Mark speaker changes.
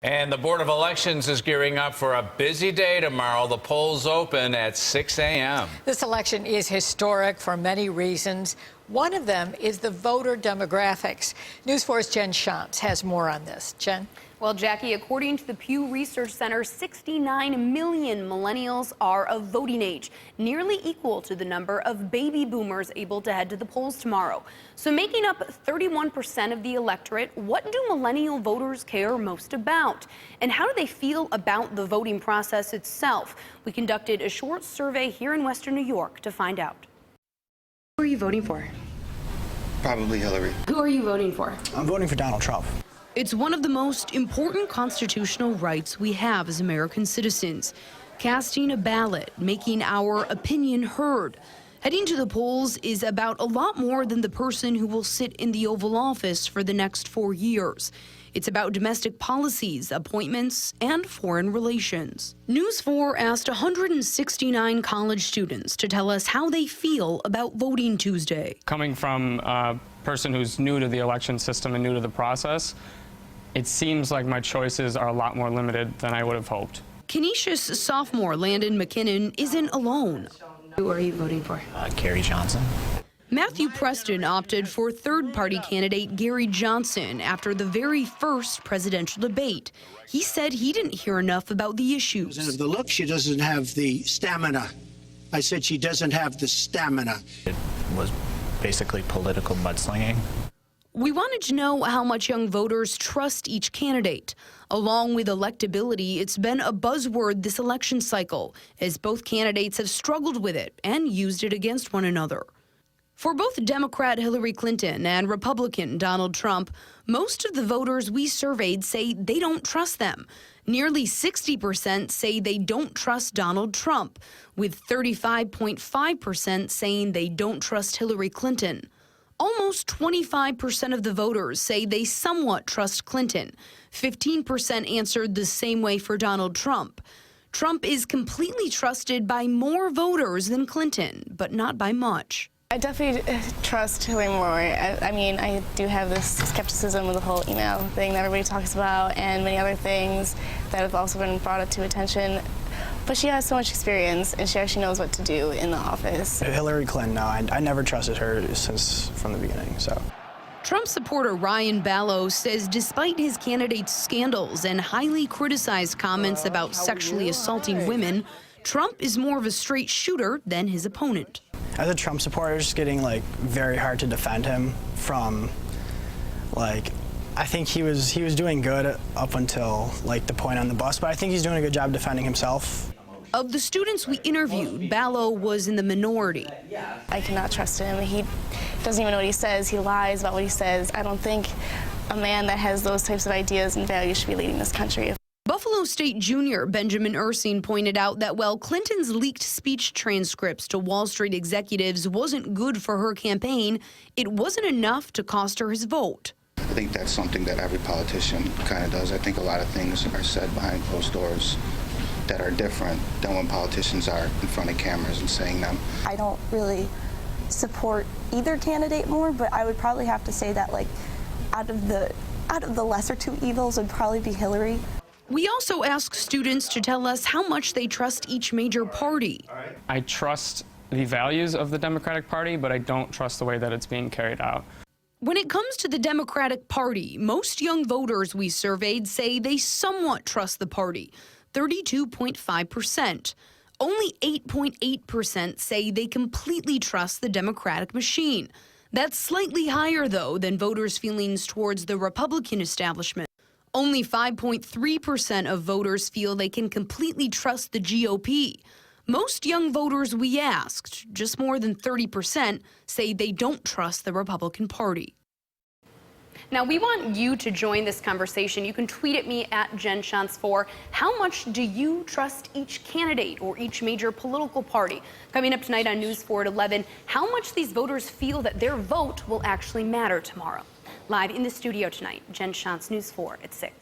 Speaker 1: And the Board of Elections is gearing up for a busy day tomorrow. The polls open at 6 a.m.
Speaker 2: This election is historic for many reasons. One of them is the voter demographics. News 4's Jen Shantz has more on this. Jen?
Speaker 3: Well, Jackie, according to the Pew Research Center, 69 million millennials are of voting age, nearly equal to the number of baby boomers able to head to the polls tomorrow. So making up 31% of the electorate, what do millennial voters care most about? And how do they feel about the voting process itself? We conducted a short survey here in Western New York to find out.
Speaker 4: Who are you voting for?
Speaker 5: Probably Hillary.
Speaker 4: Who are you voting for?
Speaker 6: I'm voting for Donald Trump.
Speaker 7: It's one of the most important constitutional rights we have as American citizens. Casting a ballot, making our opinion heard. Heading to the polls is about a lot more than the person who will sit in the Oval Office for the next 4 years. It's about domestic policies, appointments, and foreign relations. News 4 asked 169 college students to tell us how they feel about voting Tuesday.
Speaker 8: Coming from a person who's new to the election system and new to the process, it seems like my choices are a lot more limited than I would have hoped.
Speaker 7: Canisius sophomore Landon McKinnon isn't alone.
Speaker 4: Who are you voting for?
Speaker 6: Gary Johnson.
Speaker 7: Matthew Preston opted for third-party candidate Gary Johnson after the very first presidential debate. He said he didn't hear enough about the issues.
Speaker 9: Doesn't have the look, she doesn't have the stamina. I said she doesn't have the stamina.
Speaker 6: It was basically political mudslinging.
Speaker 7: We wanted to know how much young voters trust each candidate. Along with electability, it's been a buzzword this election cycle, as both candidates have struggled with it and used it against one another. For both Democrat Hillary Clinton and Republican Donald Trump, most of the voters we surveyed say they don't trust them. Nearly 60% say they don't trust Donald Trump, with 35.5% saying they don't trust Hillary Clinton. Almost 25% of the voters say they somewhat trust Clinton. 15% answered the same way for Donald Trump. Trump is completely trusted by more voters than Clinton, but not by much.
Speaker 10: I definitely trust Hillary more. I mean, I do have this skepticism with the whole email thing that everybody talks about and many other things that have also been brought up to attention. But she has so much experience, and she actually knows what to do in the office.
Speaker 6: Hillary Clinton, no, I never trusted her from the beginning, so.
Speaker 7: Trump supporter Ryan Ballo says despite his candidate's scandals and highly criticized comments about sexually assaulting women, Trump is more of a straight shooter than his opponent.
Speaker 6: As a Trump supporter, it's getting very hard to defend him from I think he was doing good up until the point on the bus, but I think he's doing a good job defending himself.
Speaker 7: Of the students we interviewed, Ballo was in the minority.
Speaker 10: I cannot trust him. He doesn't even know what he says. He lies about what he says. I don't think a man that has those types of ideas and values should be leading this country.
Speaker 7: Buffalo State junior Benjamin Ursine pointed out that while Clinton's leaked speech transcripts to Wall Street executives wasn't good for her campaign, it wasn't enough to cost her his vote.
Speaker 5: I think that's something that every politician kind of does. I think a lot of things are said behind closed doors that are different than when politicians are in front of cameras and saying them.
Speaker 11: I don't really support either candidate more, but I would probably have to say that out of the lesser two evils would probably be Hillary.
Speaker 7: We also asked students to tell us how much they trust each major party.
Speaker 8: I trust the values of the Democratic Party, but I don't trust the way that it's being carried out.
Speaker 7: When it comes to the Democratic Party, most young voters we surveyed say they somewhat trust the party, 32.5%. Only 8.8% say they completely trust the Democratic machine. That's slightly higher, though, than voters' feelings towards the Republican establishment. Only 5.3% of voters feel they can completely trust the GOP. Most young voters we asked, just more than 30%, say they don't trust the Republican Party.
Speaker 3: Now, we want you to join this conversation. You can tweet at me at Jen Shantz 4. How much do you trust each candidate or each major political party? Coming up tonight on News 4 at 11, how much these voters feel that their vote will actually matter tomorrow. Live in the studio tonight, Jen Shantz, News 4 at 6.